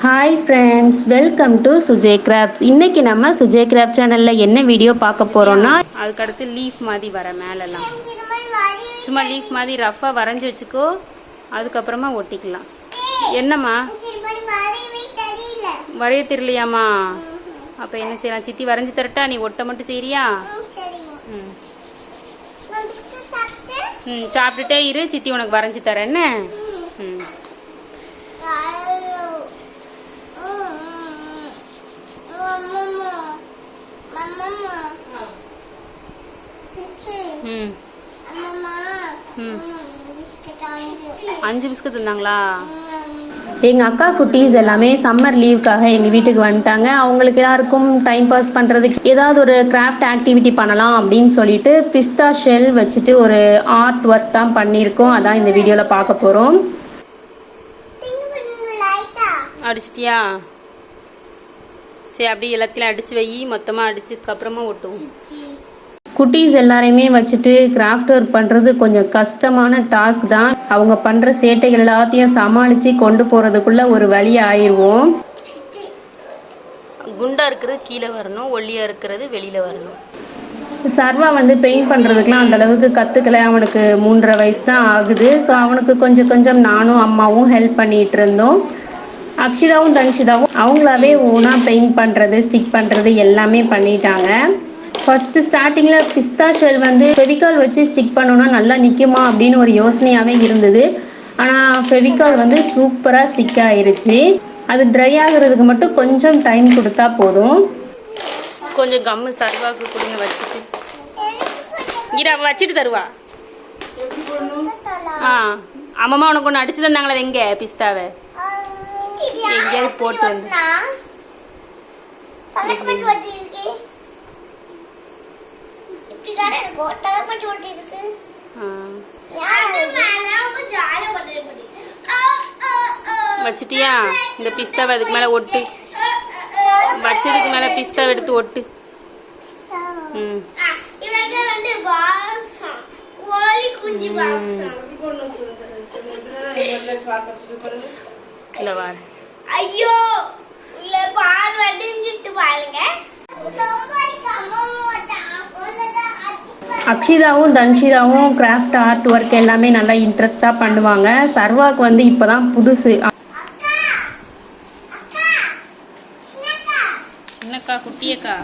Hi friends, welcome to Sujay crafts. இன்றைக்கி நம்ம சுஜே craft சேனலில் என்ன வீடியோ பார்க்க போகிறோன்னா, அதுக்கடுத்து லீஃப் மாதிரி வர மேலெல்லாம் சும்மா லீஃப் மாதிரி ரஃபாக வரைஞ்சி வச்சுக்கோ, அதுக்கப்புறமா ஒட்டிக்கலாம். என்னம்மா வரைய தெரியலையாம்மா? அப்போ என்ன செய்யலாம்? சித்தி வரைஞ்சி தரட்டா? நீ ஒட்ட மட்டும் செய்கிறியா? ம் ம் சாப்பிட்டுட்டே இரு, சித்தி உனக்கு வரைஞ்சி தரேன். என்ன? ம் ம் 5 பிஸ்கட் தந்தாங்களா? எங்கள் அக்கா குட்டீஸ் எல்லாமே சம்மர் லீவுக்காக எங்கள் வீட்டுக்கு வந்துட்டாங்க. அவங்களுக்கு எல்லாருக்கும் டைம் பாஸ் பண்ணுறதுக்கு ஏதாவது ஒரு கிராஃப்ட் ஆக்டிவிட்டி பண்ணலாம் அப்படின்னு சொல்லிட்டு பிஸ்தா ஷெல் வச்சுட்டு ஒரு ஆர்ட் ஒர்க் தான் பண்ணியிருக்கோம். அதான் இந்த வீடியோவில் பார்க்க போகிறோம். அடிச்சிட்டியா? சரி, அப்படியே எல்லாத்தையும் அடித்து வை. மொத்தமாக அடிச்சதுக்கப்புறமா ஒட்டுவோம். குட்டீஸ் எல்லாரையுமே வச்சுட்டு கிராஃப்ட் ஒர்க் பண்ணுறது கொஞ்சம் கஷ்டமான டாஸ்க் தான். அவங்க பண்ணுற சேட்டைகள் எல்லாத்தையும் சமாளித்து கொண்டு போகிறதுக்குள்ளே ஒரு வழி ஆயிடுவோம். குண்டாக இருக்கிறது கீழே வரணும், ஒல்லியாக இருக்கிறது வெளியில் வரணும். சர்வா வந்து பெயிண்ட் பண்ணுறதுக்குலாம் அந்தளவுக்கு கற்றுக்கல. அவனுக்கு 3.5 வயசு தான் ஆகுது. ஸோ அவனுக்கு கொஞ்சம் கொஞ்சம் நானும் அம்மாவும் ஹெல்ப் பண்ணிகிட்டு இருந்தோம். அக்ஷிதாவும் தன்ஷிதாவும் அவங்களாவே ஓனாக பெயிண்ட் பண்ணுறது, ஸ்டிக் பண்ணுறது எல்லாமே பண்ணிட்டாங்க. ஃபஸ்ட்டு ஸ்டார்டிங்கில் பிஸ்தா ஷெல் வந்து ஃபெவிகால் வச்சு ஸ்டிக் பண்ணோன்னா நல்லா நிற்குமா அப்படின்னு ஒரு யோசனையாகவே இருந்தது. ஆனால் ஃபெவிகால் வந்து சூப்பராக ஸ்டிக் ஆகிருச்சு. அது ட்ரை ஆகிறதுக்கு மட்டும் கொஞ்சம் டைம் கொடுத்தா போதும். கொஞ்சம் கம்மு சர்வாக்கு கொடுங்க வச்சுட்டு. இரு, அவள் வச்சுட்டு தருவா. அம்மா உனக்கு ஒன்று அடிச்சு தந்தாங்களே, எங்கே பிஸ்தாவை எங்கேயாவது போட்டு வந்து வச்சிட்டியா? இந்த பிஸ்தாவை அதுக்கு மேலே ஒட்டு. வச்சதுக்கு மேலே பிஸ்தாவை எடுத்து ஒட்டு. ம் இல்லை வார. ஐயோ, இல்லை பால் வடிஞ்சிட்டு பாருங்க. அக்ஷிதாவும் தன்ஷிதாவும் கிராஃப்ட் ஆர்ட் ஒர்க் எல்லாமே நல்லா இன்ட்ரெஸ்டாக பண்ணுவாங்க. சர்வாக்கு வந்து இப்போ தான் புதுசு. சின்னக்கா குட்டியக்கா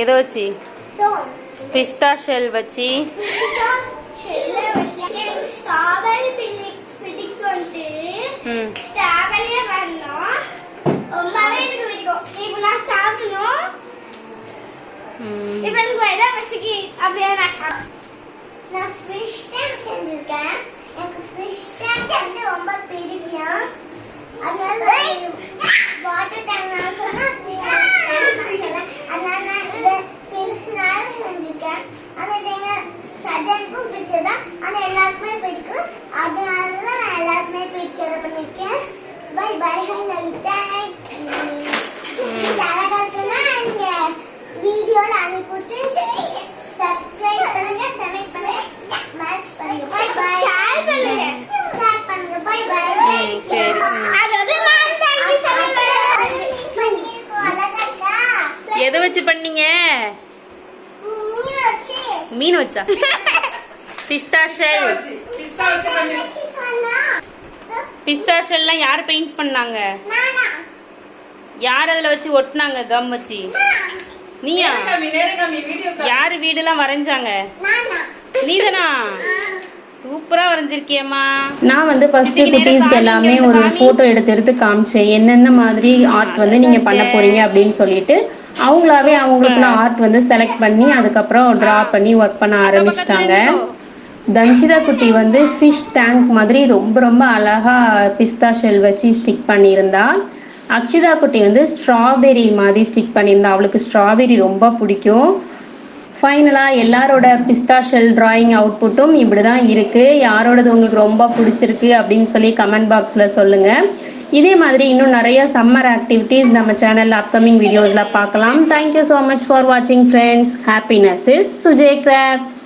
எதை வச்சு? பிஸ்தா ஷெல் வச்சு. எதை வச்சு பண்ணீங்க? மீன் வச்சா? பிஸ்தா ஷெல். பிஸ்தா ஷெல்லாம் யார் பெயிண்ட் பண்ணாங்க? யார் அதில் வச்சு ஒட்டினாங்க கம் வச்சு? நீயா? யார் வீடெல்லாம் வரைஞ்சாங்க? நீதானா? சூப்பராக வரைஞ்சிருக்கியம்மா. நான் வந்து ஃபர்ஸ்ட் குட்டீஸ்க்கு எல்லாமே ஒரு ஃபோட்டோ எடுத்து காமிச்சேன். என்னென்ன மாதிரி ஆர்ட் வந்து நீங்கள் பண்ண போறீங்க அப்படின்னு சொல்லிட்டு அவங்களாவே அவங்களுக்குள்ள ஆர்ட் வந்து செலக்ட் பண்ணி அதுக்கப்புறம் ட்ரா பண்ணி ஒர்க் பண்ண ஆரம்பிச்சிட்டாங்க. தன்ஷிதா குட்டி வந்து ஃபிஷ் டேங்க் மாதிரி ரொம்ப ரொம்ப அழகாக பிஸ்தா ஷெல் வச்சு ஸ்டிக் பண்ணியிருந்தா. அக்ஷிதா குட்டி வந்து ஸ்ட்ராபெரி மாதிரி ஸ்டிக் பண்ணியிருந்தா. அவளுக்கு ஸ்ட்ராபெரி ரொம்ப பிடிக்கும். ஃபைனலாக எல்லாரோட பிஸ்தா ஷெல் டிராயிங் அவுட்புட்டும் இப்படி தான் இருக்குது. யாரோடது உங்களுக்கு ரொம்ப பிடிச்சிருக்கு அப்படின்னு சொல்லி கமெண்ட் பாக்ஸில் சொல்லுங்கள். இதே மாதிரி இன்னும் நிறைய சம்மர் ஆக்டிவிட்டீஸ் நம்ம சேனலில் அப்கமிங் வீடியோஸில் பார்க்கலாம். தேங்க்யூ ஸோ மச் ஃபார் வாட்சிங் friends. Happiness is Sujay crafts.